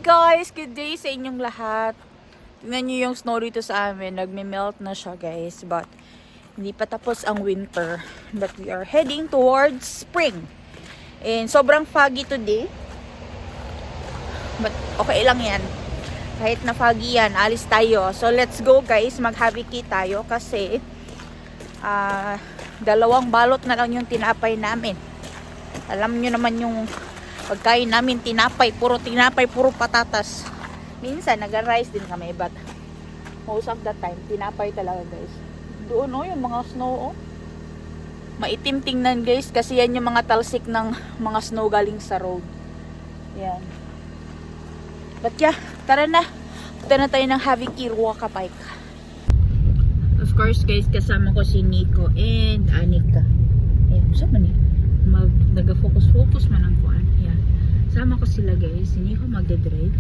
guys! Good day sa inyong lahat. Tingnan nyo yung snow dito sa amin. Nagme-melt na siya guys. But hindi pa tapos ang winter. But we are heading towards spring. And sobrang foggy today. But okay lang yan. Kahit na foggy yan, alis tayo. So let's go guys. Mag-habiki tayo kasi dalawang balot na lang yung tinapay namin. Alam nyo naman yung pagkain namin, tinapay, puro patatas. Minsan, nag-rice din kami, but most of the time, tinapay talaga, guys. Doon, yung mga snow, maitim tingnan, guys, kasi yan yung mga talsik ng mga snow galing sa road. Yan. But yeah, tara na. Punta na tayo ng Haviki Ruaka Pike. Of course, guys, kasama ko si Nico and Anika. Saan man nag-focus man ang kuan. Yan. Sama ko sila guys. Hindi ko magdadrive.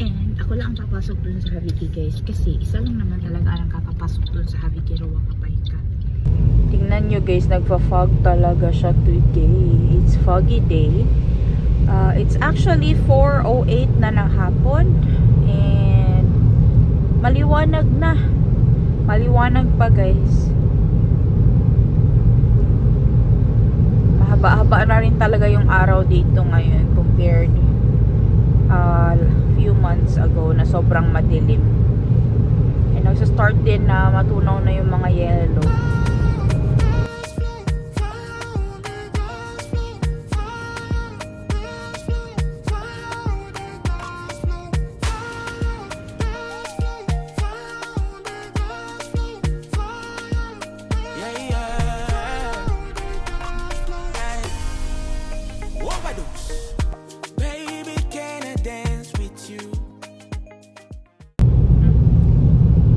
And ako lang ang papasok dun sa Haviki guys. Kasi isa lang naman talaga ang kakapasok dun sa Haviki Ruaka Pike. Tingnan nyo guys. Nagpa-fog talaga siya today. It's foggy day. It's actually 4:08 na ng hapon. And maliwanag na. Maliwanag pa guys. Mahaba-haba na rin talaga yung araw dito ngayon compared few months ago na sobrang madilim. And nagsa-start din na matunaw na yung mga yellow.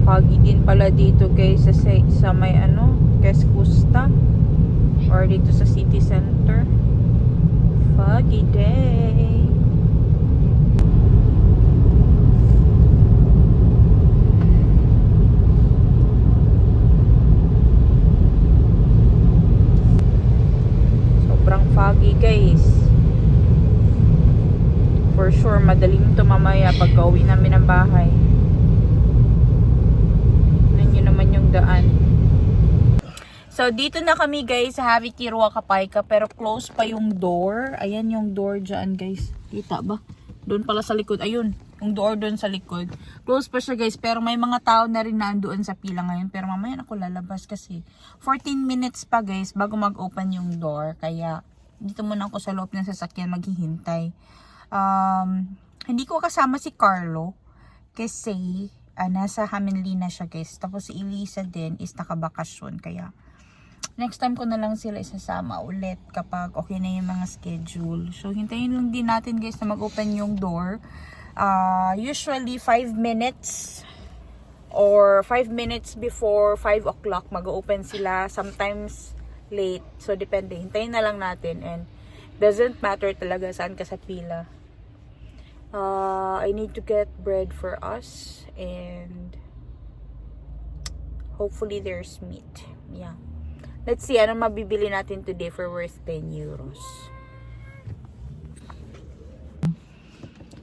Foggy din pala dito guys sa may Keskusta or dito sa city center. Foggy day. Sobrang foggy guys. For sure madaling to mamaya pagka uwi namin ng bahay. Daan. So dito na kami guys sa Haviki Ruaka Pike, pero close pa yung door. Ayan yung door dyan guys. Kita ba? Doon pala sa likod. Ayun, yung door doon sa likod. Close pa siya guys, pero may mga tao na rin nandoon sa pila ngayon. Pero mamaya ako lalabas kasi 14 minutes pa guys bago mag-open yung door. Kaya dito muna ako sa loob ng sasakyan maghihintay. Hindi ko kasama si Carlo kasi nasa Haminlina siya guys. Tapos si Elisa din is nakabakasyon. Kaya next time ko na lang sila isasama ulit kapag okay na yung mga schedule. So hintayin lang din natin guys na mag-open yung door. Usually 5 minutes or 5 minutes before 5 o'clock mag-open sila. Sometimes late. So depende. Hintayin na lang natin. And doesn't matter talaga saan ka sa pila. I need to get bread for us and hopefully there's meat. Yeah. Let's see ano mabibili natin today for worth 10 euros.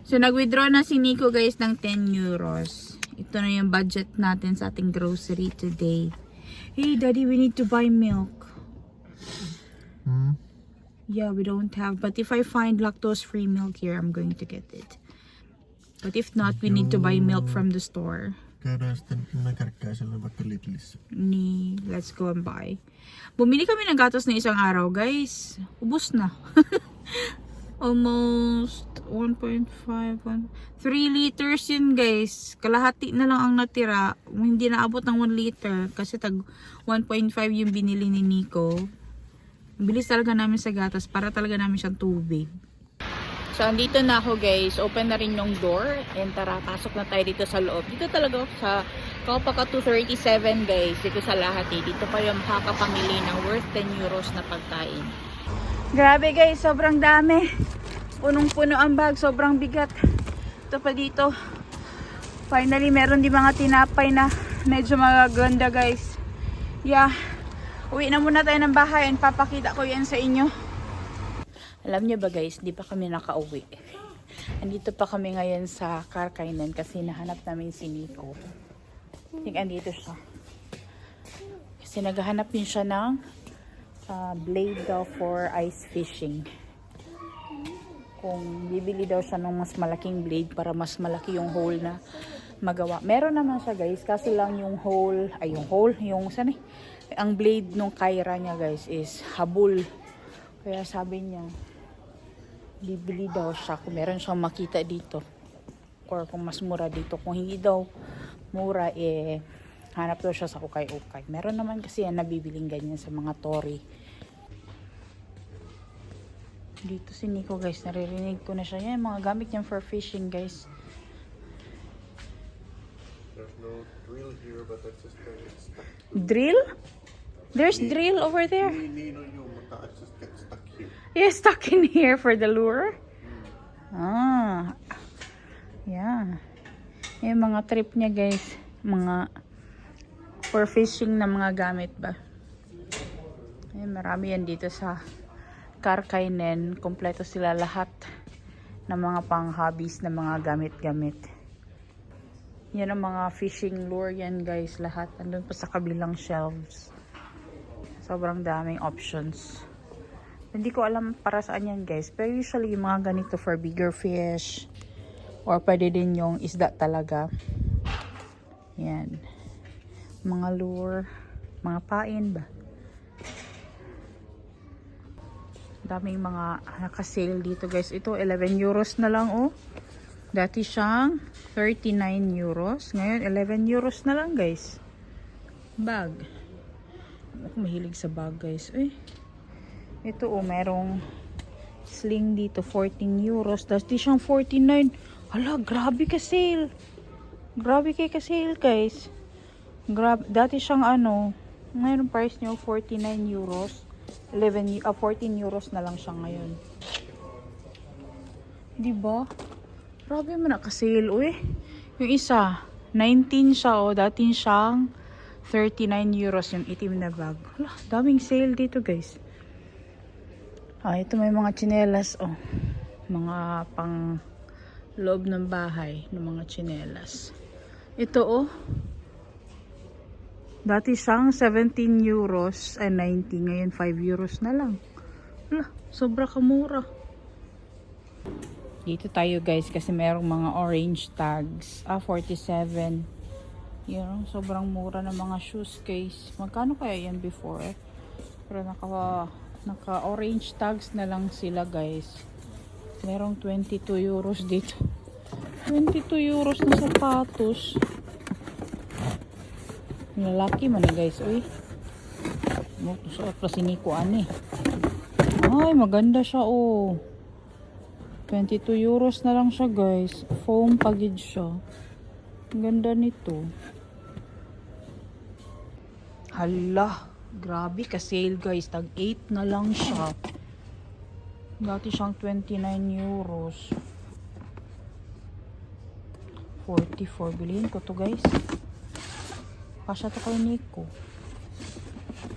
So nag-withdraw na si Nico guys ng 10 euros. Ito na yung budget natin sa ating grocery today. Hey daddy, we need to buy milk. Yeah, we don't have. But if I find lactose-free milk here, I'm going to get it. But if not, we need to buy milk from the store. Let's go and buy. Bumili kami ng gatas na isang araw, guys. Ubus na. Almost 1.5, 3 liters yun, guys. Kalahati na lang ang natira. Hindi naabot ng 1 liter. Kasi tag 1.5 yung binili ni Nico. Bilis talaga namin sa gatas para talaga namin siyang tubig. So, andito na ako guys. Open na rin yung door. And tara, pasok na tayo dito sa loob. Dito talaga sa Kaupaka 237 guys. Dito sa Lahati. Dito pa yung makakapamili ng worth 10 euros na pagkain. Grabe guys, sobrang dami. Punong-puno ang bag. Sobrang bigat. Ito pa dito. Finally, meron din mga tinapay na medyo magaganda guys. Yeah. Uwi na muna tayo ng bahay and papakita ko yan sa inyo. Alam nyo ba guys, di pa kami nakauwi. Andito pa kami ngayon sa Karkainan kasi nahanap namin si Nico. Andito siya. Kasi naghahanap din siya ng blade daw for ice fishing. Kung bibili daw siya ng mas malaking blade para mas malaki yung hole na magawa. Meron naman siya guys, kasi lang yung hole, ang blade nung Kyra niya guys is habol. Kaya sabi niya, bibili daw siya kung meron siyang makita dito. Or kung mas mura dito. Kung hindi daw mura, hanap daw siya sa ukay-ukay. Meron naman kasi yan nabibiling ganyan sa mga tori. Dito si Nico guys, naririnig ko na siya. Yan, mga gamit niyan for fishing guys. There's no drill here, but I just get stuck. Drill? There's drill over there. I just get stuck here. You're stuck in here for the lure? Yeah. Yung mga trip niya guys, mga for fishing na mga gamit ba. Marami yan dito sa Karkainan. Kompleto sila lahat ng mga pang-hobbies na mga gamit-gamit. Yan ang mga fishing lure yan guys, lahat. Andun pa sa kabilang shelves. Sobrang daming options. Hindi ko alam para saan yan guys. Pero usually yung mga ganito for bigger fish. Or pwede din yung isda talaga. Yan. Mga lure. Mga pain ba? Daming mga naka-sale dito guys. Ito 11 euros na lang oh. Dati siyang 39 euros. Ngayon 11 euros na lang guys. Bag. Ako mahilig sa bag guys. Ito oh, merong sling dito 14 euros. Dati siyang 49. Hala, grabe ka sale. Grabe kayo ka sale guys. Dati siyang ngayon price niyo 49 euros. 14 euros na lang siya ngayon. Diba? Grabe mo naka-sale Yung isa 19 siya dati siyang 39 euros yung itim na bag. Hala, daming sale dito guys. Ito may mga tsinelas mga pang loob ng bahay ng mga tsinelas. Ito dati siyang 17 euros ay 90. Ngayon 5 euros na lang. Hala, sobra kamura. Dito tayo guys kasi merong mga orange tags. 47. Yun, sobrang mura ng mga shoes case. Magkano kaya yan before? Pero naka orange tags na lang sila guys. Merong 22 euros dito. 22 euros na sapatos. Lalaki man guys. Suot pa si Nico Ay, maganda siya 22 euros na lang siya guys. Foam pagid siya. Ang ganda nito. Hala, grabe ka sale guys. Tag 8 na lang siya. Dati siyang 29 euros. 44. Bilhin ko to guys. Kasya to kay Nico.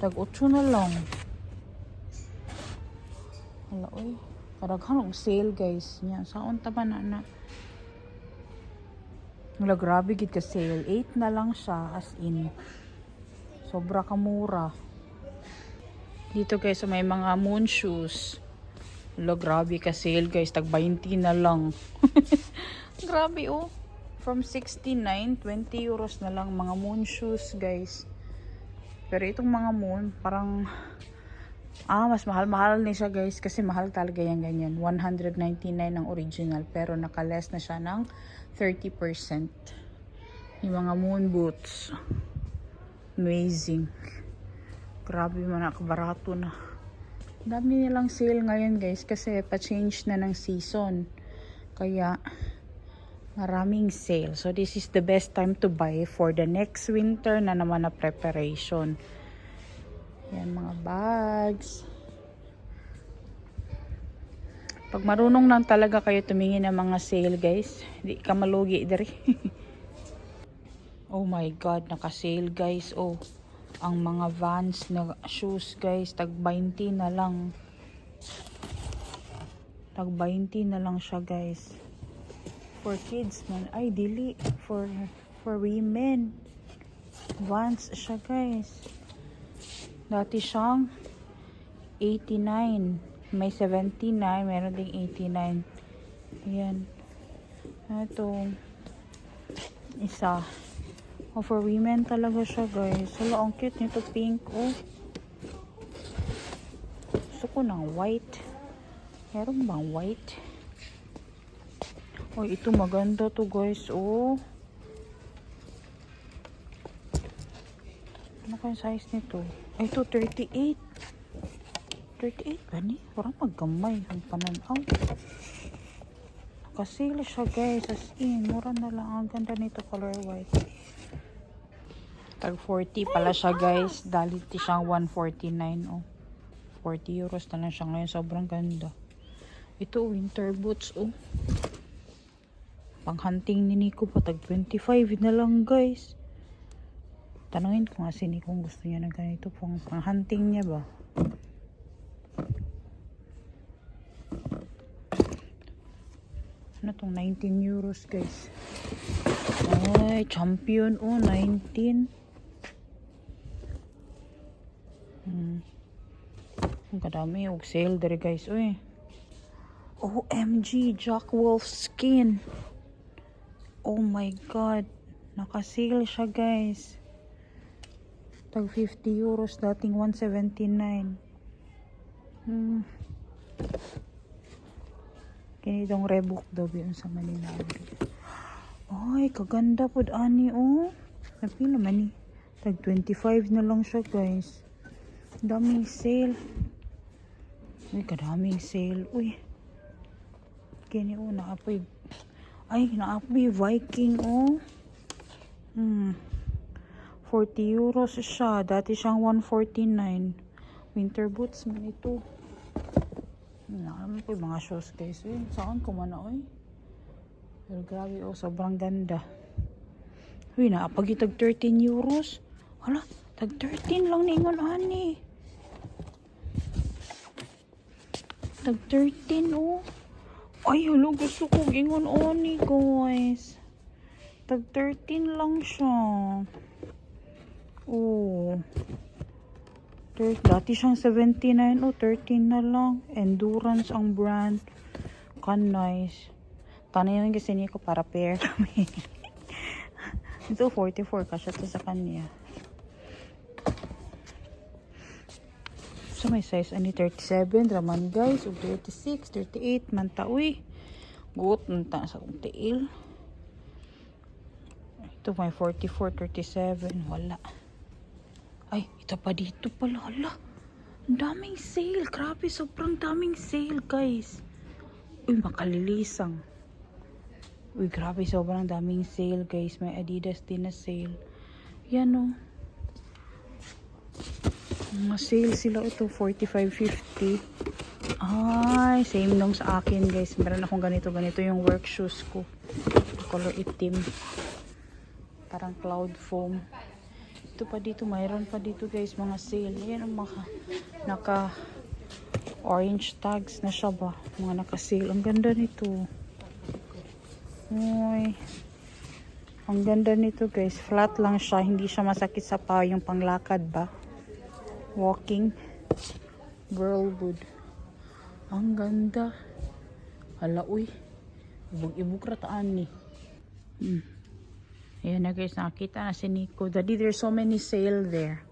Tag 8 na lang. Hala, Karaghan og sale guys. Yan, saon ta ba na? Wala, grabe gid ka sale. 8 na lang siya as in. Sobra kamura. Dito guys, may mga moon shoes. Wala, grabe ka sale guys. Tag 20 na lang. Grabe From 69, 20 euros na lang mga moon shoes guys. Pero itong mga moon, parang mas mahal-mahal ni siya guys. Kasi mahal talaga yan ganyan. 199 ang original. Pero naka-less na siya ng 30%. Yung mga moon boots. Amazing. Grabe man, nakabarato na. Dami nilang sale ngayon guys. Kasi pa-change na ng season. Kaya maraming sale. So this is the best time to buy for the next winter na naman na preparation. Yan, mga bags. Pag marunong lang talaga kayo tumingin ng mga sale guys, hindi ka malugi diri. Oh my god, naka-sale guys. Ang mga Vans na shoes guys, tag 20 na lang. Tag 20 na lang siya guys. For kids man. Ay, dili. For women. Vans siya, guys. Dati siyang 89. May 79. Meron ding 89. Ayan. Ito. Isa. Oh, for women talaga siya, guys. Hala, ang cute nito. Pink. Oh. Gusto ko ng white. Meron bang white? Oh, ito maganda to, guys. Oh. Ano kayong size nito? Ay, ito 38. 38 ba ni? Parang maggamay ang pananaw. Nakasale siya, guys. As in, mura na lang. Ang ganda nito, color white. Tag 40 pala siya, guys. Dali siyang 149. Oh. 40 euros na lang siya ngayon. Sobrang ganda. Ito, winter boots. Oh. Pang-hunting ni Nico pa. Tag 25 na lang, guys. Tanungin ko nga si Nico kung gusto niya ng ganito. Pang-hunting niya ba? Ano tong 19 euros, guys? Ay, champion. Oh, 19. Ang kadami. Huwag sale dere, guys. Uy. OMG. Jack Wolf skin. Oh my God. Nakasale siya, guys. Tag 50 euros. Dating 179. Kinitong Reebok daw yun sa Manila. Ay, kaganda po ani, oh. Napila man ni. Tag 25 na lang siya, guys. Daming sale. Uy, kadaming sale. Uy. Kini, oh, naapoy. Ay, naapoy Viking, oh. 40 euros siya. Dati siyang 149. Winter boots man ito. Naman po yung mga shoes, guys. Eh, saan ko man na, oy. Pero grabe, oh, sobrang ganda. Uy, naapagitag 13 euros. Hala, tag 13 lang ningon, ani. Tag 13, oh. Ay, hala, gusto ko gingon, ani, guys. Tag 13 lang siya. Oh. Dati siyang 79. Oh, 13 na lang. Endurance ang brand. Kan nice. Tanayan kasi niya ko para pair kami. Ito 44 kasi ito sa kanya. So may size ani 37 raman, guys. O 36, 38 man ta. Uy. Gut nanta sa kong tiil. Ito may 44, 37. Wala. Ay, ito pa dito pala. Hala. Ang daming sale. Grabe, sobrang daming sale, guys. Uy, makalilisang. Uy, grabe, sobrang daming sale, guys. May Adidas din na sale. Yan, oh. Mga sale sila ito. 45.50. Ay, same nung sa akin, guys. Meron akong ganito. Ganito yung work shoes ko. Color itim. Parang cloud foam. Ito pa dito, mayroon pa dito, guys, mga sale. Ayan ang mga naka orange tags na siya ba, mga naka sale. Ang ganda nito. Uy, ang ganda nito, guys. Flat lang siya, hindi siya masakit sa pa yung panglakad ba, walking. Girlwood. Ang ganda. Hala, uy, ibog rataan ni. Ayan na, guys, nakita na si Nico. Daddy, there's so many sale there.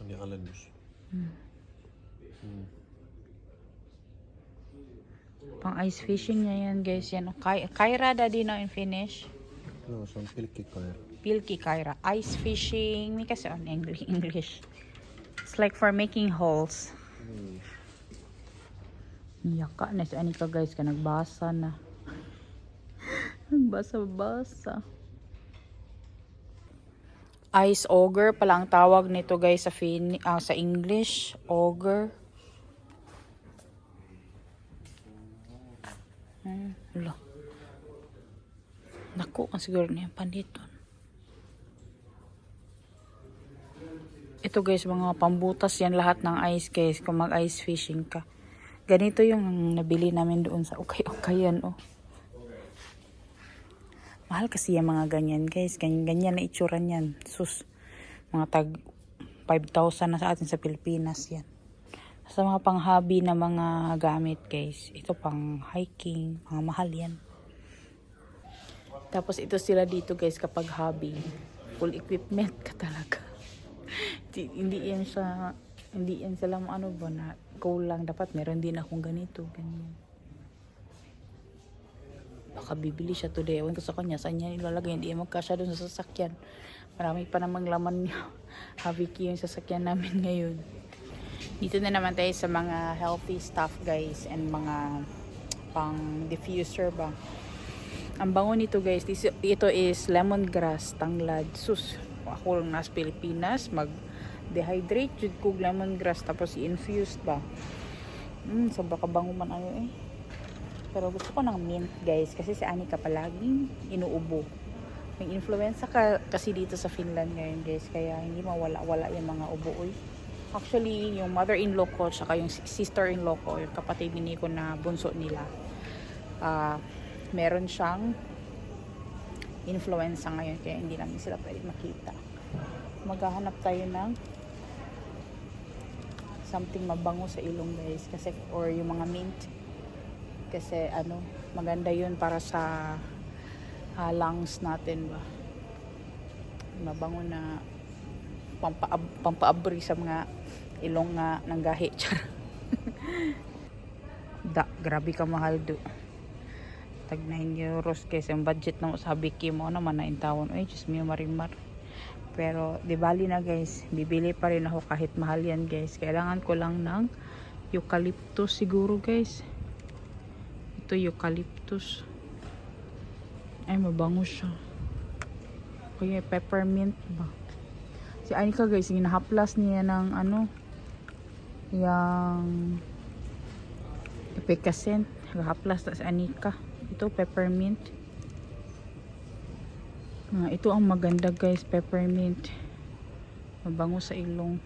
Aan die alendus. Pang ice fishing niya yan, guys. Yan. Kyra, daddy, na in finish. No, zo'n pilkikair. Pilki Kyra. Ice fishing. May kasi on English. It's like for making holes. Yaka na si Anika, guys. Ka nagbasa na. Nagbasa-basa. Ice auger pala ang tawag nito, guys, sa English. Auger. Wala. Naku, ang siguro niya panditon. Ito, guys, mga pambutas yan lahat ng ice, guys, kung mag-ice fishing ka. Ganito yung nabili namin doon sa Okay-Okayan, oh. Mahal kasi yung mga ganyan guys. Ganyan na itsura niyan. Sus. Mga tag 5,000 na sa atin sa Pilipinas yan. Sa mga pang-hobby na mga gamit guys. Ito pang hiking. Mga mahal yan. Tapos ito sila dito guys kapag hobby. Full equipment ka talaga. Hindi yan sila ano ba na goal lang. Dapat meron din akong ganito. Ganyan. Baka bibili siya today. Ewan ko sa kanya. Saan niya ilalagay. Hindi magkasya doon sa sasakyan. Marami pa namang laman niya. Hobby key yung sasakyan namin ngayon. Dito na naman tayo sa mga healthy stuff guys. And mga pang diffuser ba. Ang bango nito guys, ito is lemongrass, tanglad. Sus, ako lang nasa Pilipinas, mag-dehydrate jud kog lemongrass tapos i-infused ba. Sobra ka bango man ano eh. Pero gusto ko ng mint guys, kasi si Anika palaging inuubo. May influenza kasi dito sa Finland ngayon guys, kaya hindi mawala-wala yung mga ubo. Actually, yung mother-in-law ko, saka yung sister-in-law ko, yung kapatid ni ko na bunso nila. Meron siyang influenza ngayon kaya hindi namin sila pwede makita. Maghahanap tayo ng something mabango sa ilong guys kasi or yung mga mint kasi ano maganda yun para sa lungs natin ba. Mabango na pampaabri sa mga ilong nga ng gahi. Grabe ka mahal do. Tag 9 euros guys ang budget na mo sa Biki mo naman na intawon. Ay just me marimar. Pero di bali na guys, bibili pa rin ako kahit mahal yan guys. Kailangan ko lang ng eucalyptus siguro guys. Ito eucalyptus. Ay mabango siya. Kaya peppermint ba. Si Anika guys, ginahaplas niya ng ano yung epicacent. Gahaplas na si Anika. Ito peppermint. Ito ang maganda guys, peppermint. Mabango sa ilong.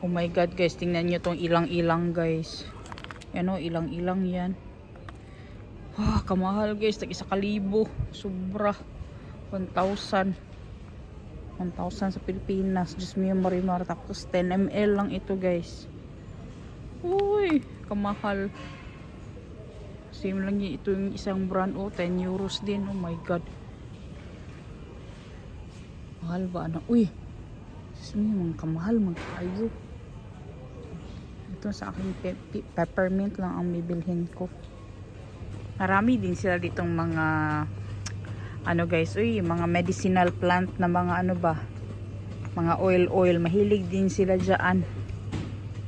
Oh my god guys, tingnan nyo tong ilang-ilang guys. Ano, ilang-ilang yan. Kamahal guys, tag 1,000. Sobra. 1,000 sa Pilipinas. Just me marimar. Tapos 10 ml lang ito guys. Uy, kamahal. Same lang yun. Ito yung isang brand. 10 euros din. Oh my god. Mahal ba? Ano? Uy. Mga kamahal. Magkayo. Ito sa akin. Peppermint lang ang bibilhin ko. Marami din sila ditong mga ano guys. Uy, mga medicinal plant na mga ano ba. Mga oil. Mahilig din sila dyan.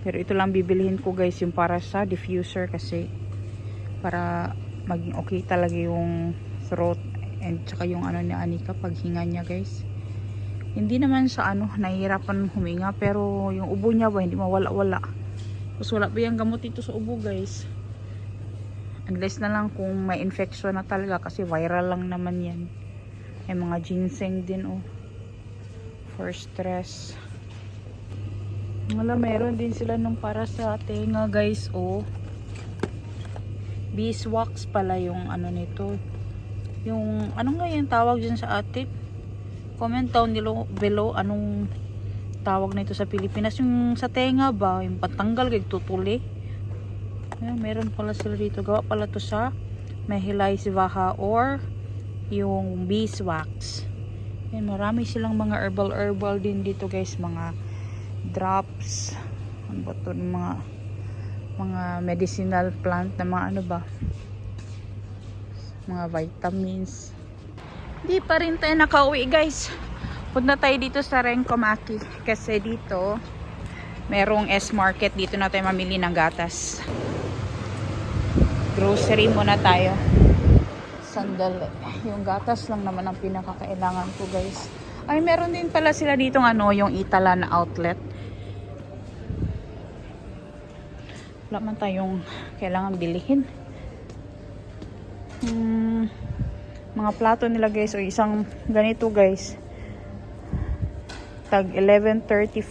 Pero ito lang bibilihin ko guys. Yung para sa diffuser kasi para maging okay talaga yung throat and tsaka yung ano ni Anika paghinga niya guys. Hindi naman sa ano nahihirapan huminga pero yung ubo niya ba hindi mawala-wala. Tapos wala pa yung gamot dito sa ubo guys. Unless na lang kung may infection na talaga kasi viral lang naman yan. May mga ginseng din for stress. Wala, meron din sila nung para sa tenga guys beeswax pala yung ano nito. Yung ano nga yung tawag dyan sa atin? Comment down below anong tawag nito sa Pilipinas. Yung sa tenga ba? Yung pantanggal kay tutuli. Ayan, meron pala sila dito. Gawa pala to sa Mehilay Sivaha or yung beeswax. Ayan, marami silang mga herbal din dito guys. Mga drops. Ano ba to? Mga medicinal plant na mga ano ba, mga vitamins. Di pa rin tayo nakauwi guys. Punta tayo dito sa Renkomaki kasi dito merong S-Market. Dito na tayo mamili ng gatas. Grocery muna tayo. Sandali. Yung gatas lang naman ang pinakakailangan ko guys. Ay meron din pala sila dito yung Itala na outlet. Wala man tayong kailangan bilihin. Mga plato nila guys o isang ganito guys tag 11.34.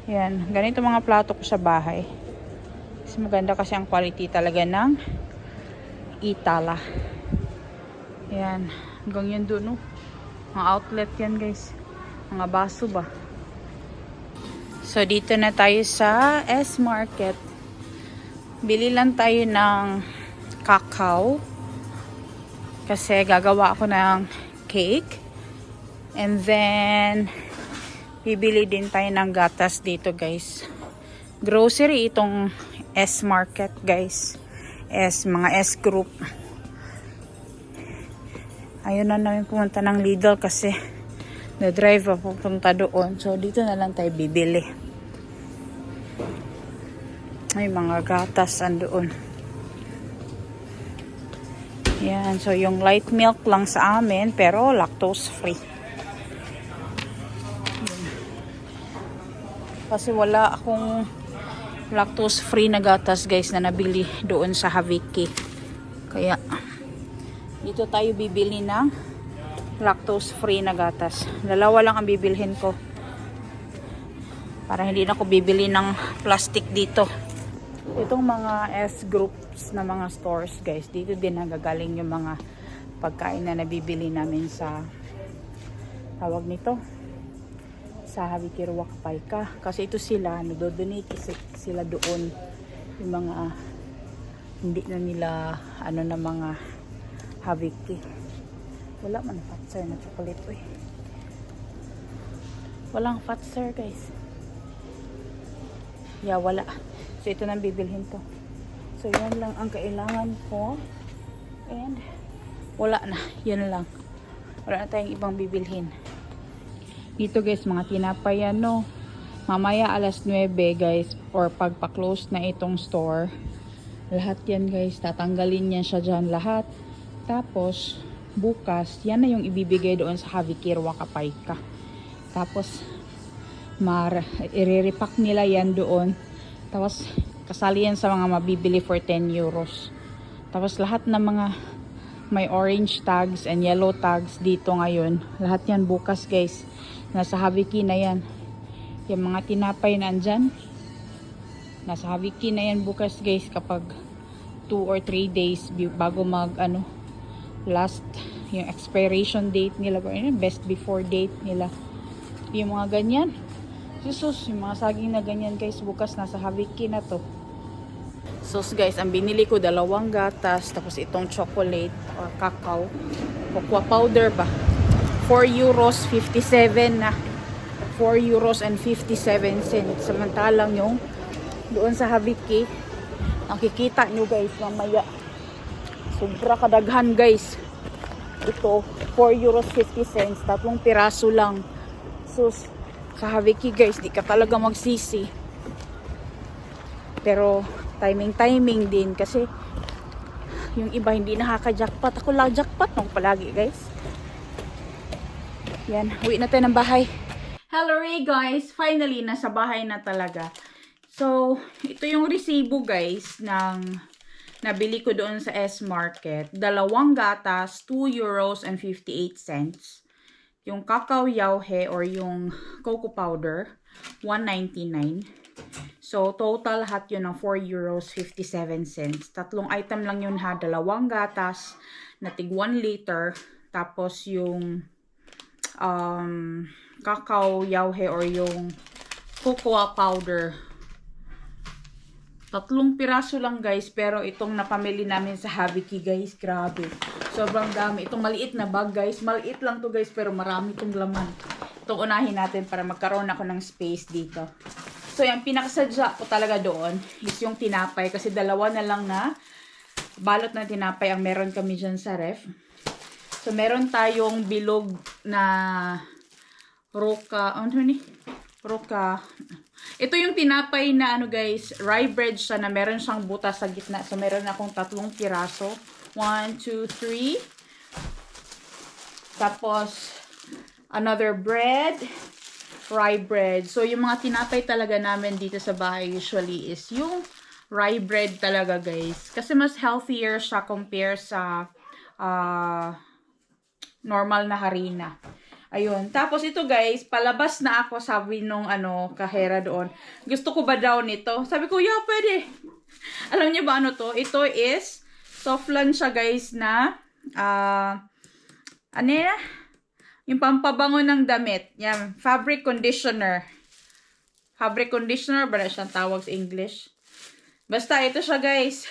Yan, ganito mga plato ko sa bahay kasi maganda kasi ang quality talaga ng Itala. Yan. Hanggang yun doon, no? Mga outlet yan, guys. Mga baso ba? So, dito na tayo sa S-Market. Bili lang tayo ng kakao. Kasi gagawa ako ng cake. And then, bibili din tayo ng gatas dito, guys. Grocery itong S-Market, guys. Mga S-Group. Ayun na namin pumunta ng Lidl kasi na-drive ako pupunta doon. So, dito na lang tayo bibili. Ay, mga gatas andoon. Yan. So, yung light milk lang sa amin, pero lactose free. Kasi wala akong lactose free na gatas, guys, na nabili doon sa Haviki. Kaya, dito tayo bibili ng lactose free na gatas. Dalawa lang ang bibilhin ko. Para hindi na ako bibili ng plastic dito. Itong mga S-groups na mga stores, guys, dito din nagagaling yung mga pagkain na nabibili namin sa tawag nito sa Haviki Ruakapayka. Kasi ito sila, nadodonate sila doon yung mga hindi na nila ano na mga Haviki. Wala man fatser na chocolate eh. Walang fatser, guys. Yeah, wala. So ito nang bibilhin ko. So yan lang ang kailangan ko. And wala na. Yan lang. Wala na tayong ibang bibilhin. Dito, guys, mga tinapay ano. Mamaya alas 9, guys, or pagpa-close na itong store. Lahat yan, guys. Tatanggalin yan siya dyan lahat. Tapos, bukas, yan na yung ibibigay doon sa Haviki Ruakapayka. Tapos, i-repack nila yan doon. Tapos, kasali yan sa mga mabibili for 10 euros. Tapos, lahat ng mga may orange tags and yellow tags dito ngayon. Lahat yan bukas, guys. Nasa Haviki na yan. Yung mga tinapay na andyan. Nasa Haviki na yan bukas, guys, kapag 2 or 3 days bago last yung expiration date nila, best before date nila, yung mga ganyan. Jesus, yung mga saging na ganyan, guys, bukas nasa Haviki na to. So guys, ang binili ko 2 gatas, tapos itong chocolate or cacao, cocoa powder ba, 4 euros 57 na, 4 euros and 57 cents. Samantalang yung doon sa Haviki, nakikita nyo, guys, mamaya sobra kadaghan, guys. Ito 4 euros 50 cents, 3 piraso lang. So sa Haviki, guys, di ka talaga magsisi. Pero timing din kasi yung iba hindi nakaka-jackpot. Ako lang jackpot nung palagi, guys. Yan, uwi na tayo ng bahay. Hello, Ray, guys. Finally, nasa bahay na talaga. So, ito yung resibo, guys, ng nabili ko doon sa S-Market. 2 gatas, 2 euros and 58 cents. Yung cacao yauhe or yung cocoa powder, 1.99. So, total lahat yun ng 4 euros 57 cents. 3 item lang yun ha. 2 gatas na tig 1 liter. Tapos yung cacao yauhe or yung cocoa powder. 3 piraso lang, guys. Pero itong napamili namin sa Haviki, guys, grabe. Sobrang dami. Itong maliit na bag, guys. Maliit lang to, guys, pero marami itong laman. Itong unahin natin para magkaroon ako ng space dito. So, yung pinakasadya ko talaga doon is yung tinapay. Kasi 2 na lang na balot na tinapay ang meron kami dyan sa ref. So, meron tayong bilog na roka. Ano ni? Roka. Ito yung tinapay na guys, rye bread siya na meron siyang butas sa gitna. So, meron akong 3 piraso. 1, 2, 3. Tapos, another bread. Rye bread. So, yung mga tinapay talaga namin dito sa bahay usually is yung rye bread talaga, guys. Kasi mas healthier siya compare sa normal na harina. Ayun. Tapos ito, guys, palabas na ako, sabi nung kahera doon. Gusto ko ba daw nito? Sabi ko, yeah, pwede. Alam niyo ba ano to? Ito is Softland siya guys na ano yan? Yung pampabango ng damit. Yan, fabric conditioner. Fabric conditioner ba na siyang tawag sa English? Basta ito siya guys.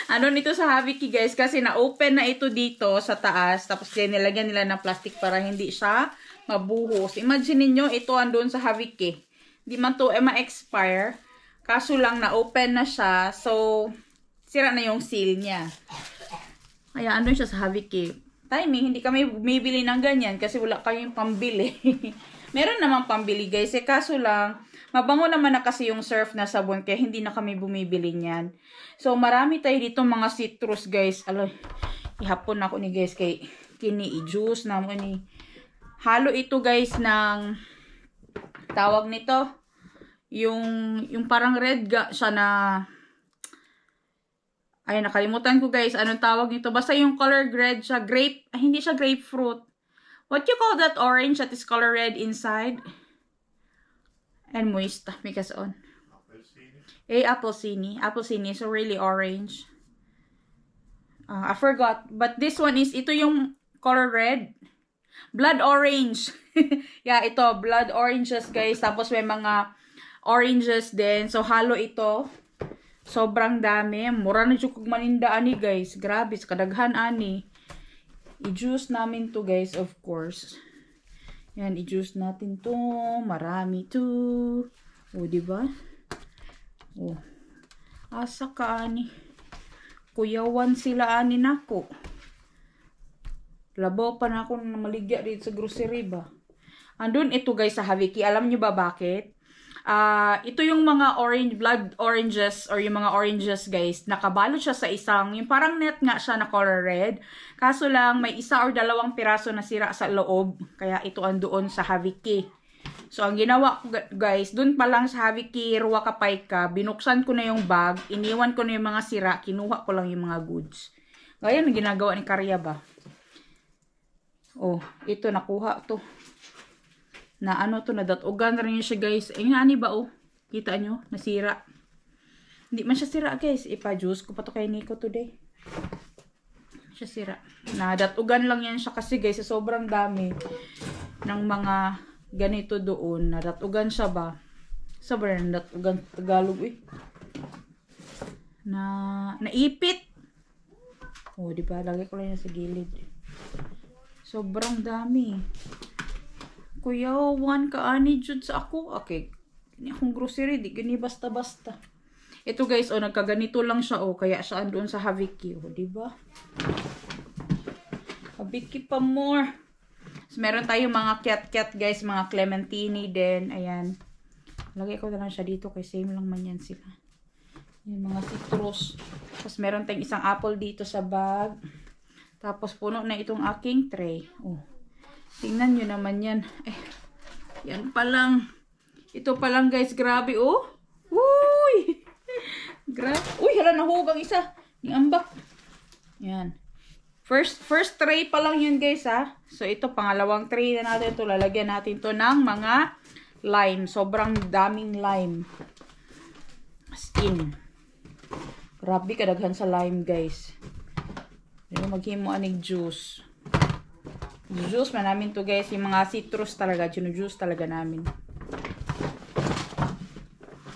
Ano nito sa Haviki guys kasi na-open na ito dito sa taas. Tapos nilagyan nila ng plastic para hindi siya mabuhos. Imagine niyo ito andun sa Haviki. Hindi man to ma-expire. Kaso lang na-open na siya. So, sira na yung seal niya. Kaya andun siya sa Haviki. Timing, hindi kami bumibili ng ganyan kasi wala kayong pambili. Meron namang pambili guys. Kaso lang, mabango naman na kasi yung surf na sabon kaya hindi na kami bumibili niyan. So, marami tayo dito mga citrus guys. Alay, ihapon ako ni guys kay kini i-juice na mo ni. Halo ito guys ng tawag nito. Yung parang red siya na ay, nakalimutan ko guys. Anong tawag nito? Basta yung color red siya. Grape. Ay, hindi siya grapefruit. What you call that orange that is color red inside? And moist. Because on. Applecini. Applecini. So, really orange. I forgot. But this one is, ito yung color red. Blood orange. Yeah, ito. Blood oranges guys. Tapos may mga oranges din. So, halo ito. Sobrang dami. Mura na dyan kung maninda ani guys. Grabe. Kadaghan ani. I-juice namin to guys of course. Yan. I-juice natin to. Marami to. O diba? O. Asa ka ani. Kuyawan sila ani nako. Labaw pa na ako na maligya dito sa grocery ba. Andun ito guys sa Haviki. Alam nyo ba bakit? Ito yung mga blood oranges or yung mga oranges guys, nakabalot siya sa isang, yung parang net nga siya na color red. Kaso lang may isa or dalawang piraso na sira sa loob, kaya ito andoon sa Haviki. So ang ginawa ko guys, dun pa lang sa Haviki Ruaka Paika, binuksan ko na yung bag, iniwan ko na yung mga sira, kinuha ko lang yung mga goods. Gaya ng ginagawa ni Karya ba? Oh, ito nakuha to. Na ano to, nadatugan rin siya guys. Eh nga ba oh. Kita nyo, nasira. Hindi man siya sira guys. Ipa-juice ko pa to kay Nico today. Siya sira. Nadatugan lang yan siya kasi guys. Sobrang dami ng mga ganito doon. Nadatugan siya ba? Sobrang nadatugan Tagalog eh. Naipit. Oh, diba? Lagay ko lang yan sa gilid. Sobrang dami. Kuya, one ka ani jud sa ako. Okay. Ini akong grocery, di gani basta-basta. Ito guys, oh, nagkaganito lang siya, oh. Kaya siya andun sa Haviki, oh, di ba? Haviki pa more. So, meron tayong mga cat guys, mga clementini din. Ayan. Lagay ko na lang siya dito, kay same lang man yan sila. Yung mga citrus. Tapos meron tayong isang apple dito sa bag. Tapos puno na itong aking tray. Oh. Tingnan nyo naman yan. Yan pa lang. Ito pa lang guys. Grabe oh. Uy! Grabe. Uy, hala nahugang isa. Yung ambak. Yan. First tray pa lang yun guys ha. So ito pangalawang tray na natin ito. Lalagyan natin to ng mga lime. Sobrang daming lime. As in. Grabe kadaghan sa lime guys. Maghimo anig juice. Juice man namin to guys. Yung mga citrus talaga. Juice talaga namin.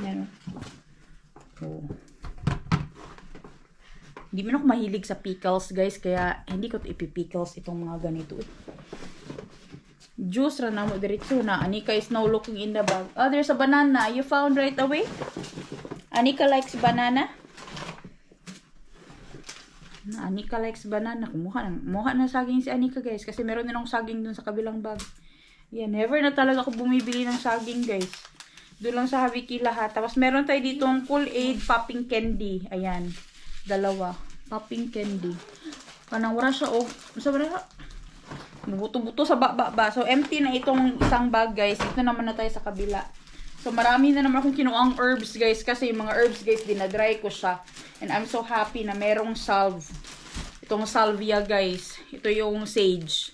Yan o. Oh. Hindi man ako mahilig sa pickles guys. Kaya hindi ko ipipickles itong mga ganito. Juice ra na mo diretso na. Anika is now looking in the bag. Oh, there's a banana. You found right away? Anika likes banana? Anika likes banana. Kumuha na saging si Anika guys. Kasi meron din akong saging dun sa kabilang bag. Yan. Never na talaga ako bumibili ng saging guys. Doon lang sa Haviki lahat. Tapos meron tayo dito ang Kool-Aid popping candy. Ayan. Dalawa. Popping candy. Kanang wala siya oh. Sabi na. Buto-buto sa ba. So empty na itong isang bag guys. Ito naman na tayo sa kabila. So marami na naman akong kinuang herbs guys. Kasi yung mga herbs guys dinadry ko siya. And I'm so happy na merong salve. Itong salvia guys. Ito yung sage.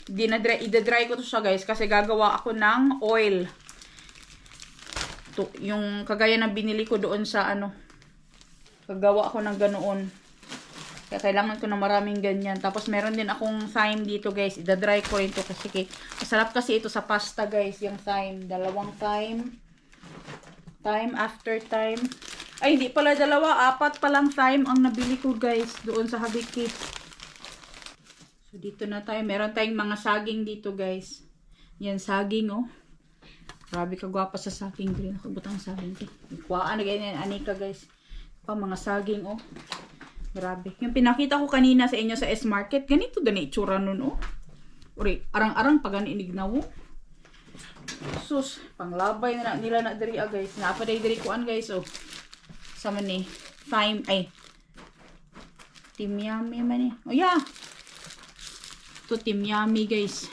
Idadry ko to siya guys. Kasi gagawa ako ng oil. Ito, yung kagaya na binili ko doon sa ano. Gagawa ako ng ganoon. Kaya kailangan ko na maraming ganyan. Tapos meron din akong thyme dito guys. Ida-dry ko rin to kasi masarap kasi ito sa pasta guys. Yung thyme. Dalawang thyme. Thyme after thyme. Ay, hindi pala dalawa. 4 palang thyme ang nabili ko guys. Doon sa Habiki. So, dito na tayo. Meron tayong mga saging dito guys. Yan, saging oh. Grabe ka gwapa sa saging. Green ako butang saging. Ikwaan na ganyan. Anika guys. Pa mga saging oh. Grabe. Yung pinakita ko kanina sa inyo sa S-Market, ganito din itsura nun, oh. Uri, arang-arang pa gani inignaw, oh. Sus, panglabay na nila na diri, guys. Naapaday diri kuan, guys, oh. Sama ni, thyme, ay. Timyami man eh. Oh, yeah. Ito, timyami, guys.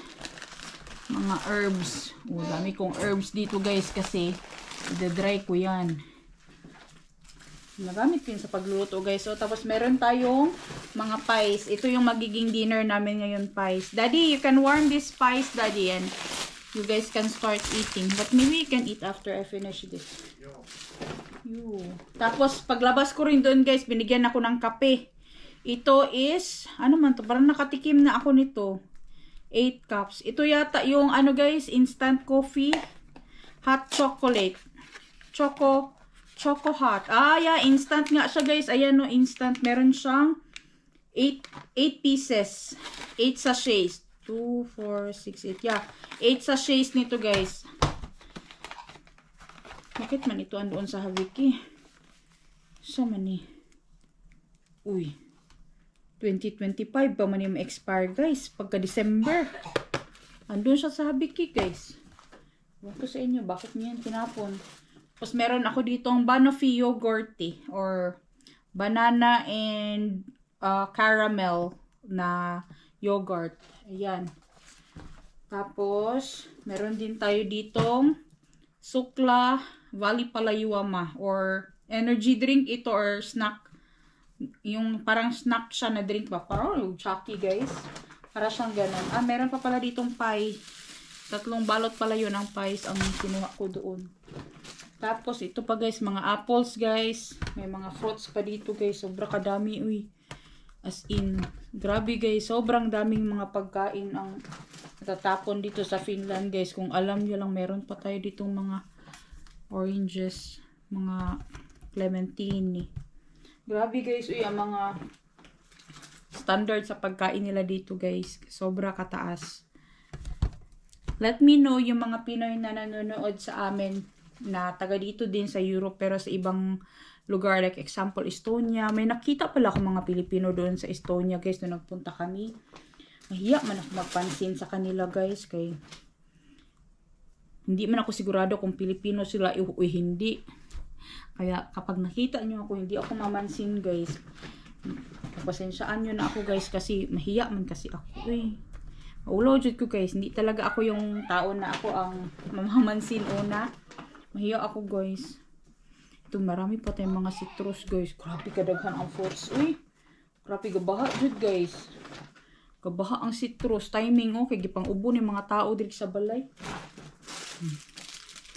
Mga herbs. Oh, dami kong herbs dito, guys, kasi i-dry ko yan. Nagamit din sa pagluluto guys. So, tapos meron tayong mga pies. Ito yung magiging dinner namin ngayon, pies. Daddy, you can warm this pies, Daddy. And you guys can start eating. But maybe you can eat after I finish this. Yo. Tapos, paglabas ko rin doon guys, binigyan ako ng kape. Ito is, ano man to? Parang nakatikim na ako nito. 8 cups. Ito yata yung, ano guys, instant coffee. Hot chocolate. Choco hot. Ah, yeah, instant nga siya, guys. Ayan, no, instant. Meron siyang 8 pieces. 8 sachets. 2, 4, 6, 8. Yeah, 8 sachets nito, guys. Bakit man ito andoon sa Habiki? Saan man eh? Uy. 2025 pa man yung expire, guys. Pagka December. Andun siya sa Habiki, guys. Ewan ko sa inyo, bakit niyan tinapon? Tapos meron ako ditong Banoffee yogurt or banana and caramel na yogurt. Ayan. Tapos, meron din tayo ditong Sukla Valley Palayuama or energy drink ito or snack. Yung parang snack siya na drink ba? Parang yung chucky guys. Para siyang ganun. Ah, meron pa pala ditong pie. 3 balot pala yun ang pies ang kinuha ko doon. Tapos, ito pa guys, mga apples guys. May mga fruits pa dito guys. Sobra kadami, uy. As in, grabe guys. Sobrang daming mga pagkain ang natatapon dito sa Finland guys. Kung alam nyo lang, meron pa tayo ditong mga oranges. Mga clementine. Grabe guys, uy. Ang mga standard sa pagkain nila dito guys. Sobra kataas. Let me know yung mga Pinoy na nanonood sa amin na taga dito din sa Europe pero sa ibang lugar like example Estonia. May nakita pala ako mga Pilipino doon sa Estonia guys nung nagpunta kami. Mahiya man ako magpansin sa kanila guys kay hindi man ako sigurado kung Pilipino sila o hindi. Kaya kapag nakita nyo ako hindi ako mamansin guys. Pasensyaan nyo na ako guys kasi mahiya man kasi ako eh. Ulo jud ko guys, hindi talaga ako yung tao na ako ang mamamansin una. Mahiya ako guys. Ito marami pa tayong mga citrus guys. Grabe kadaghan ang fruits. Uy, grabe gabaha jud guys. Gabaha ang citrus. Timing oh, kay gipang ubo ni mga tao diri sa balay.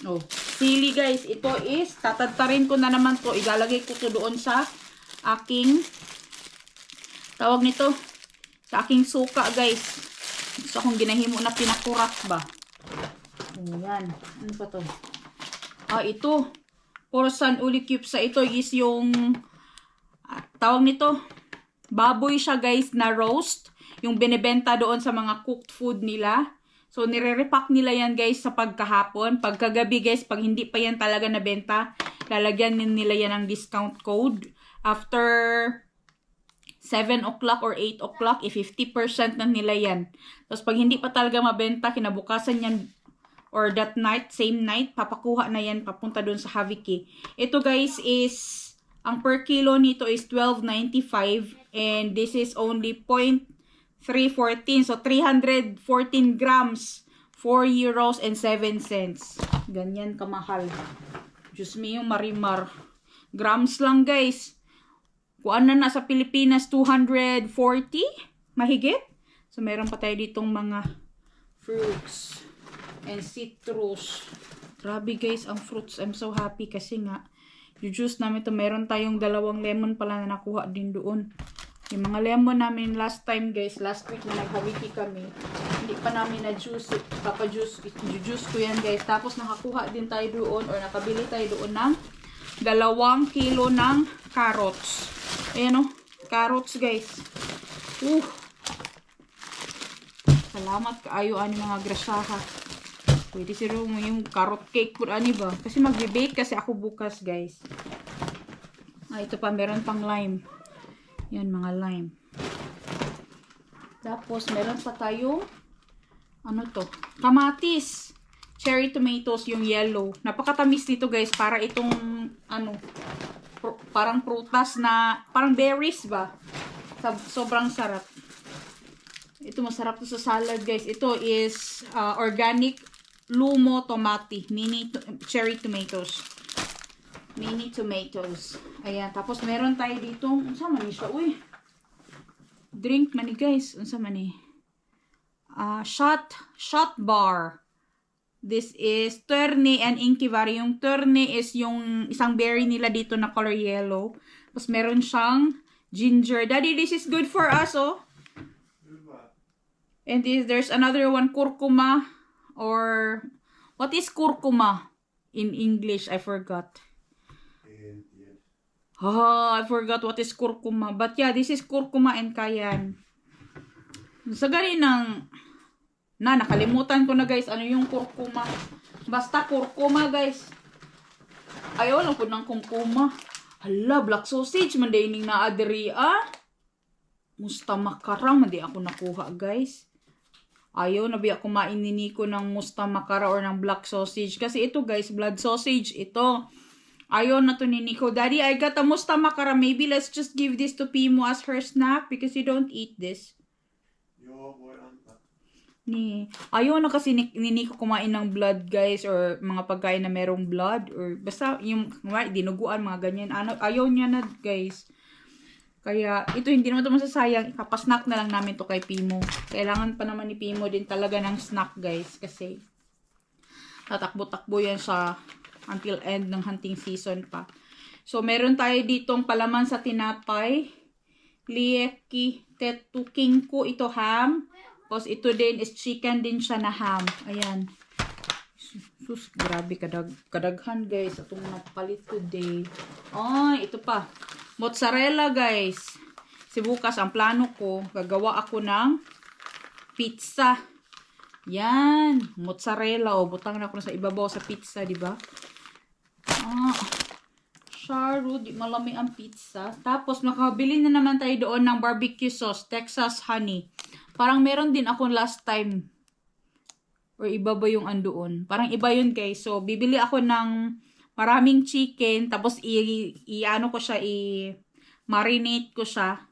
Oh, sili guys. Ito is, tatadtarin ko na naman to. Ilalagay ko to doon sa aking, tawag nito, sa aking suka guys. Gusto akong ginahimo na pinakurat ba. Ayan. Ano pa to? Ah, ito. Porsan uli cubes sa ito is yung tawag nito. Baboy siya guys na roast. Yung binebenta doon sa mga cooked food nila. So, nire-repack nila yan guys sa pagkahapon. Pagkagabi guys, pag hindi pa yan talaga nabenta, lalagyan nila yan ng discount code. After 7 o'clock or 8 o'clock, 50% na nila yan. Tapos, pag hindi pa talaga mabenta, kinabukasan yan or that night, same night, papakuha na yan papunta doon sa Haviki. Ito guys is, ang per kilo nito is 12.95 and this is only 0.314. So, 314 grams, 4 euros and 7 cents. Ganyan kamahal. Diyos me yung marimar. Grams lang guys. Kuan na sa Pilipinas, 240 mahigit. So, meron pa tayo ditong mga fruits and citrus. Grabe guys, ang fruits. I'm so happy kasi nga, yung juice namin ito, meron tayong 2 lemon pala na nakuha din doon. Yung mga lemon namin last time guys, last week na nag-Hawiki kami, hindi pa namin na-juice, juice ko yan guys. Tapos nakakuha din tayo doon or nakabili tayo doon ng 2 kilo ng carrots. Ayan o, carrots guys. Salamat kaayo ani mga grasaha. Pwede siro mo yung carrot cake po ani ba? Kasi magbe-bake kasi ako bukas guys. Ito pa, meron pang lime. Yan, mga lime. Tapos, meron pa tayong, ano to? Kamatis. Cherry tomatoes, yung yellow. Napakatamis nito guys. Para itong, ano, parang prutas na, parang berries ba? Sobrang sarap. Ito, masarap to sa salad guys. Ito is organic lumo tomati. Mini cherry tomatoes. Mini tomatoes. Ayan. Tapos, meron tayo dito. Unsa man siya? Uy. Drink man ni guys. Unsa man ni? Shot bar. This is Terne and Inkivari. Yung Terne is yung isang berry nila dito na color yellow. Tapos, meron siyang ginger. Daddy, this is good for us, oh. And there's another one, kurkuma. Or, what is kurkuma in English? I forgot. I forgot what is kurkuma. But yeah, this is kurkuma and cayenne. Sa gani ng... nakalimutan ko na guys. Ano yung kurkuma? Basta kurkuma guys. Ayaw lang po ng kurkuma. Hala, black sausage. Mandaining na adri Musta makara. Mandi ako nakuha guys. Ayaw na biya kumain ni Nico ng musta makara or ng black sausage. Kasi ito guys, blood sausage. Ito. Ayaw na to ni Nico. Daddy, I got a musta makara. Maybe let's just give this to Pimo as her snack because you don't eat this. Ayaw na kasi ni Nico kumain ng blood guys or mga pagkain na merong blood or basta yung dinuguan, mga ganyan. Ayaw niya na guys. Kaya ito hindi naman ito masasayang. Ipapasnack na lang namin to kay Pimo. Kailangan pa naman ni Pimo din talaga ng snack guys kasi tatakbo-takbo yan sa until end ng hunting season pa. So, meron tayo ditong palaman sa tinapay. Lieki tetukingko. Ito ham. Tapos, ito din is chicken din siya na ham. Ayan. Sus, grabe. Kadaghan, guys. Itong napalit today. Ay, ito pa. Mozzarella, guys. Si bukas, ang plano ko, gagawa ako ng pizza. Yan. Mozzarella. O, butang na ako sa ibabaw sa pizza, di ba? Charo, di malami ang pizza. Tapos, nakabili na naman tayo doon ng barbecue sauce, Texas honey. Parang meron din ako last time. Or iba ba yung andoon? Parang iba yun guys. So, bibili ako ng maraming chicken. Tapos, i-ano ko siya, i-marinate ko siya.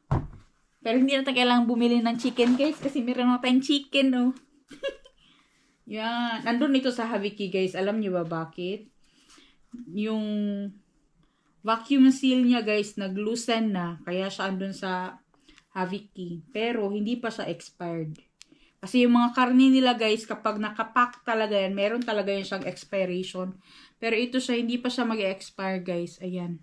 Pero hindi natin kailangan bumili ng chicken guys. Kasi meron na tayong chicken, no? Yan. Nandun ito sa Hawiki guys. Alam niyo ba bakit? Yung vacuum seal niya guys, nag-loosen na. Kaya siya andun sa Hawiki. Pero, hindi pa siya expired. Kasi yung mga karne nila guys, kapag nakapack talaga yan, meron talaga yan siyang expiration. Pero ito siya, hindi pa siya mag-expire guys. Ayan.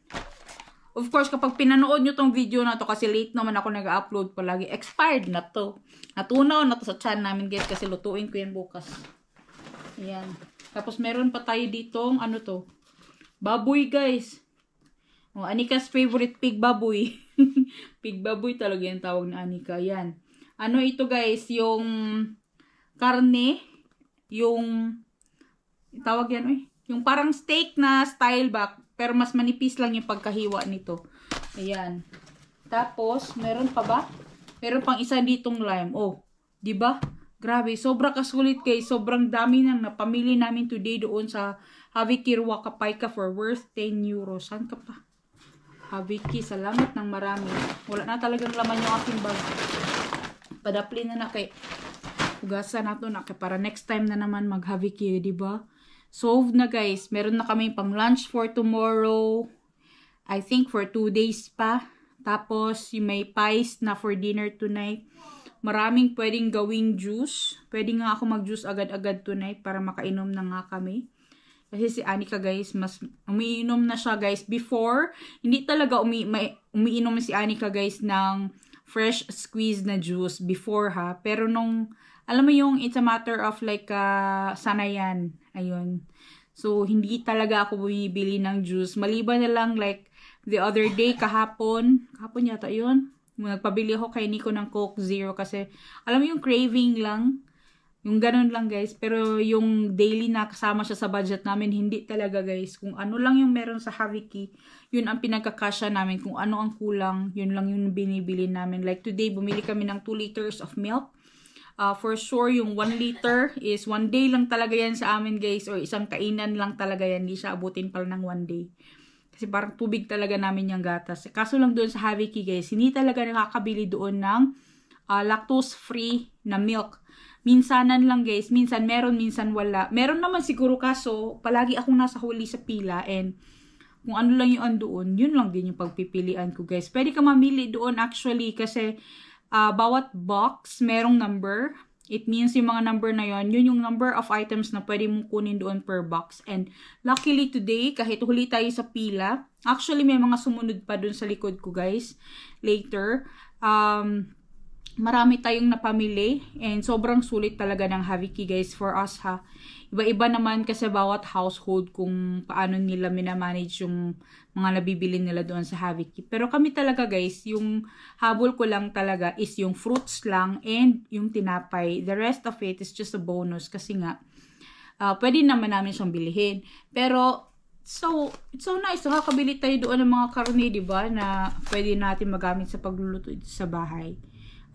Of course, kapag pinanood nyo tong video na to, kasi late naman ako nag-upload palagi, expired na to. Natunaw na to sa channel namin guys, kasi lutuin ko yan bukas. Ayan. Tapos meron pa tayo ditong, ano to? Baboy guys. Oh, Anika's favorite pig baboy. Pig baboy talaga yung tawag na Anika. Yan. Ano ito guys, yung karne, yung tawag yan, yung parang steak na style ba, pero mas manipis lang yung pagkahiwa nito. Ayan. Tapos, meron pa ba? Meron pang isa ditong lime. Oh, di ba? Grabe, sobra kasulit guys. Sobrang dami nang napamili namin today doon sa Hawiki Ruakapayka for worth 10 euros. Saan ka pa? Hawiki, salamat ng marami. Wala na talagang laman yung aking bag. Padapli na na kay hugasan na to na kay para next time na naman mag-Hawiki, di ba? Solved na guys. Meron na kami pang lunch for tomorrow. I think for 2 days pa. Tapos, yung may pies na for dinner tonight. Maraming pwedeng gawing juice. Pwede nga ako mag-juice agad-agad tonight para makainom na nga kami. Kasi si Anika guys, mas umiinom na siya guys. Before, hindi talaga umiinom si Anika guys ng fresh squeezed na juice before ha. Pero nung, alam mo yung it's a matter of like sanayan. Ayun. So, hindi talaga ako bumibili ng juice. Maliban na lang like the other day, kahapon yata yun. Nagpabili ako kay Nico ng Coke Zero kasi alam mo yung craving lang. Yung ganun lang guys. Pero yung daily na kasama siya sa budget namin, hindi talaga guys. Kung ano lang yung meron sa Haviki, yun ang pinagkakasya namin. Kung ano ang kulang, yun lang yung binibili namin. Like today, bumili kami ng 2 liters of milk. For sure, yung 1 liter is 1 day lang talaga yan sa amin guys. Or isang kainan lang talaga yan. Hindi siya abutin pala ng 1 day. Kasi parang tubig talaga namin yung gatas. Kaso lang doon sa Haviki guys, hindi talaga nakakabili doon ng lactose-free na milk. Minsanan lang guys, minsan meron, minsan wala. Meron naman siguro kaso, palagi akong nasa huli sa pila and kung ano lang yung andoon, yun lang din yung pagpipilian ko guys. Pwede ka mamili doon actually kasi bawat box merong number. It means yung mga number na yun yung number of items na pwede mong kunin doon per box. And luckily today, kahit huli tayo sa pila, actually may mga sumunod pa doon sa likod ko guys. Later, marami tayong napamili and sobrang sulit talaga ng Haviki guys for us ha. Iba-iba naman kasi bawat household kung paano nila minamanage yung mga nabibili nila doon sa Haviki. Pero kami talaga guys, yung habol ko lang talaga is yung fruits lang and yung tinapay. The rest of it is just a bonus kasi nga pwede naman namin siyang bilihin. Pero so, it's so nice. Nakakabili tayo doon ng mga karne, diba? Na pwede natin magamit sa pagluluto sa bahay.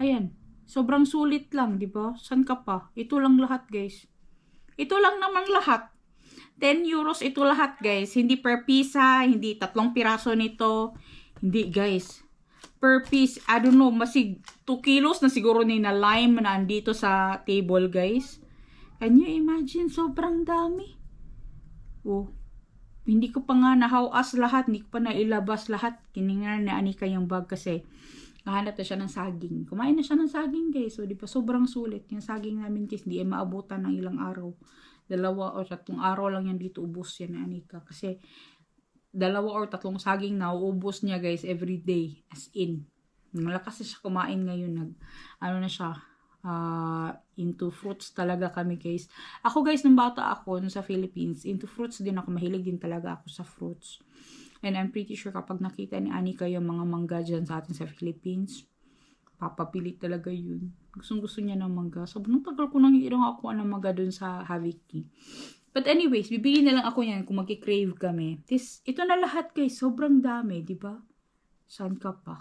Ayan. Sobrang sulit lang, di ba? San ka pa? Ito lang lahat, guys. Ito lang naman lahat. 10 euros ito lahat, guys. Hindi per piece, ha? Hindi 3 piraso nito. Hindi, guys. Per piece, I don't know, masig 2 kilos na siguro ni na lime na andito sa table, guys. Can you imagine? Sobrang dami. Oh. Hindi ko pa nga nahawas lahat. Hindi ko pa nailabas lahat. Kiningan na Anika yung bag kasi nahanap na siya ng saging. Kumain na siya ng saging guys. So, di ba sobrang sulit. Yung saging namin guys, hindi maabutan ng ilang araw. 2 o 3 araw lang yan dito ubos yan ni Anika. Kasi 2 or 3 saging na uubos niya guys every day. As in. Malakas na siya kumain ngayon. Ano na siya. Into fruits talaga kami guys. Ako guys, nung bata ako sa Philippines, into fruits din ako. Mahilig din talaga ako sa fruits. And I'm pretty sure kapag nakita ni Anika yung mga mangga dyan sa atin sa Philippines, papapili talaga yun. Gustong gusto niya ng mangga. Sobrang tagal ko nang hirang ako ng mangga dun sa Haviki. But anyways, bibili na lang ako yan kung magki-crave kami. Ito na lahat guys. Sobrang dami, di ba? Saan ka pa?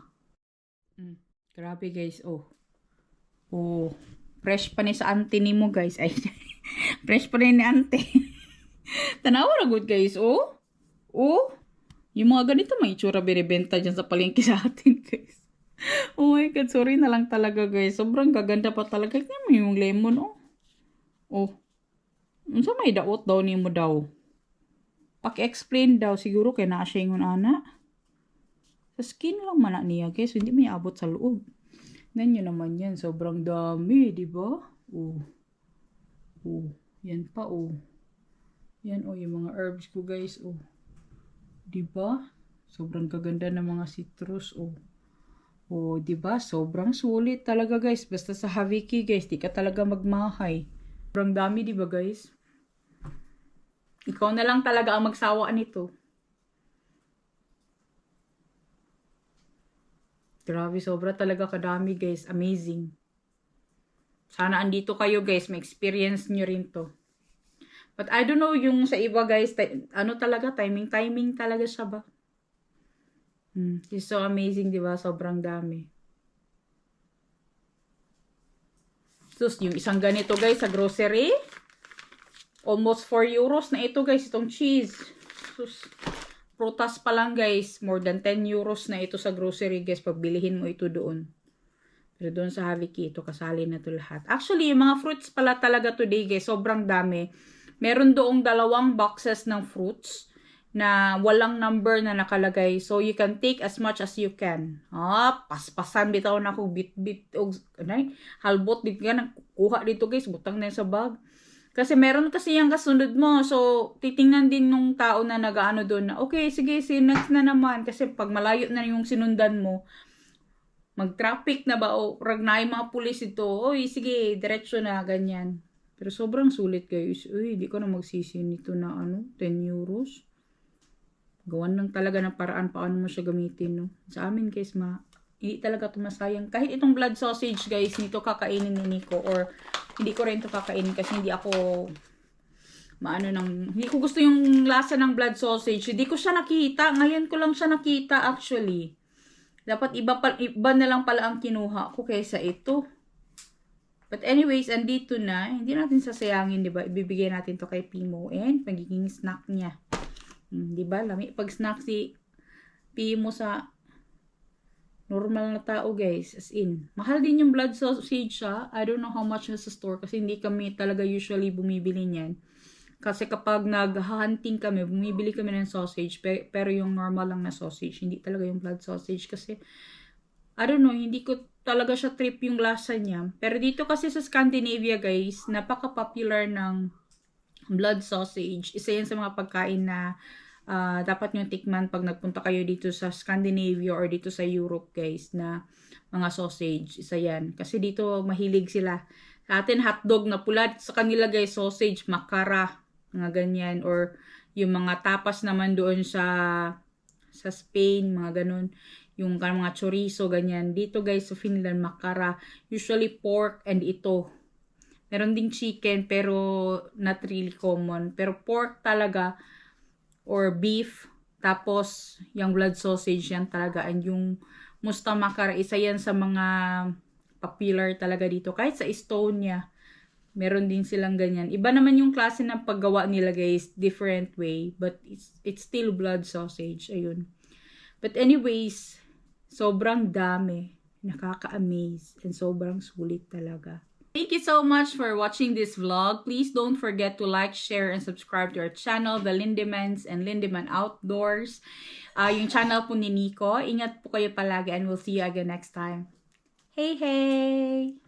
Grabe guys. Oh, fresh pa ni sa auntie ni mo guys. Ay, fresh pa rin ni auntie. Tanawa na good guys. Oh. Yung mga ganito may itsura binibenta dyan sa palengke sa atin guys. Oh my god, sorry na lang talaga guys. Sobrang gaganda pa talaga. Kaya mo yung lemon oh. Unsa may daot daw ni mo daw? Paki-explain daw siguro kay naa siya yung ana. Sa skin lang man niya guys. Hindi may abot sa loob. Ganyan naman yan. Sobrang dami, di ba? Yan pa, Yan, yung mga herbs ko, guys, Di ba? Sobrang gaganda ng mga citrus, di ba? Sobrang sulit talaga, guys. Basta sa Haviki, guys, di ka talaga magmahay. Sobrang dami, di ba, guys? Ikaw na lang talaga ang magsawa nito. Grabe, sobra talaga kadami guys. Amazing. Sana andito kayo guys. May experience nyo rin to. But I don't know yung sa iba guys. Ano talaga? Timing talaga siya ba? It's so amazing diba? Sobrang dami. Sus, yung isang ganito guys sa grocery. Almost 4 euros na ito guys. Itong cheese. Sus. Prutas pa lang guys, more than 10 euros na ito sa grocery guys, pagbilihin mo ito doon. Pero doon sa Haviki, ito kasali na ito lahat. Actually, yung mga fruits pala talaga today guys, sobrang dami. Meron doong 2 boxes ng fruits na walang number na nakalagay. So, you can take as much as you can. Paspasan bitaw na ako, bit, halbot, dito ka, kuha dito guys, butang na sa bag. Kasi meron kasi yung kasunod mo. So, titingnan din nung tao na nag-ano doon na, okay, sige, next na naman. Kasi pag malayo na yung sinundan mo, mag-traffic na ba o ragnay mga pulis ito. Oy, sige, diretso na, ganyan. Pero sobrang sulit guys. Uy, hindi ko na magsisi nito na 10 euros. Gawan lang talaga ng paraan paano mo siya gamitin, no? Sa amin guys, hindi talaga ito masayang. Kahit itong blood sausage guys, nito kakainin ni Nico. Or hindi ko rin ito kakainin kasi hindi ako hindi ko gusto yung lasa ng blood sausage. Hindi ko siya nakita. Ngayon ko lang siya nakita actually. Dapat iba na lang pala ang kinuha ko kaysa ito. But anyways, andito na. Hindi natin sasayangin, di ba? Ibibigay natin to kay Pimo and magiging snack niya. Di ba? Lami pag snack si Pimo sa normal na tao, guys. As in, mahal din yung blood sausage siya. I don't know how much sa store kasi hindi kami talaga usually bumibili niyan. Kasi kapag nag-hunting kami, bumibili kami ng sausage, pero yung normal lang na sausage, hindi talaga yung blood sausage kasi, I don't know, hindi ko talaga siya trip yung lasa niya. Pero dito kasi sa Scandinavia guys, napaka-popular ng blood sausage. Isa yan sa mga pagkain na dapat nyo tikman pag nagpunta kayo dito sa Scandinavia or dito sa Europe guys, na mga sausage. Isa yan. Kasi dito mahilig sila. Sa atin hotdog na pula, sa kanila guys sausage, makara, mga ganyan, or yung mga tapas naman doon sa Spain, mga ganun, yung mga chorizo, ganyan. Dito guys sa Finland, makara, usually pork and ito. Meron ding chicken pero not really common, pero pork talaga or beef, tapos yung blood sausage yan talaga, and yung musta makara, isa yan sa mga popular talaga dito. Kahit sa Estonia meron din silang ganyan. Iba naman yung klase ng paggawa nila guys. Different way. But it's still blood sausage. Ayun. But anyways, sobrang dami. Nakaka-amaze. And sobrang sulit talaga. Thank you so much for watching this vlog. Please don't forget to like, share, and subscribe to our channel, The Lindemans and Lindeman Outdoors. Yung channel po ni Nico. Ingat po kayo palagi and we'll see you again next time. Hey, hey!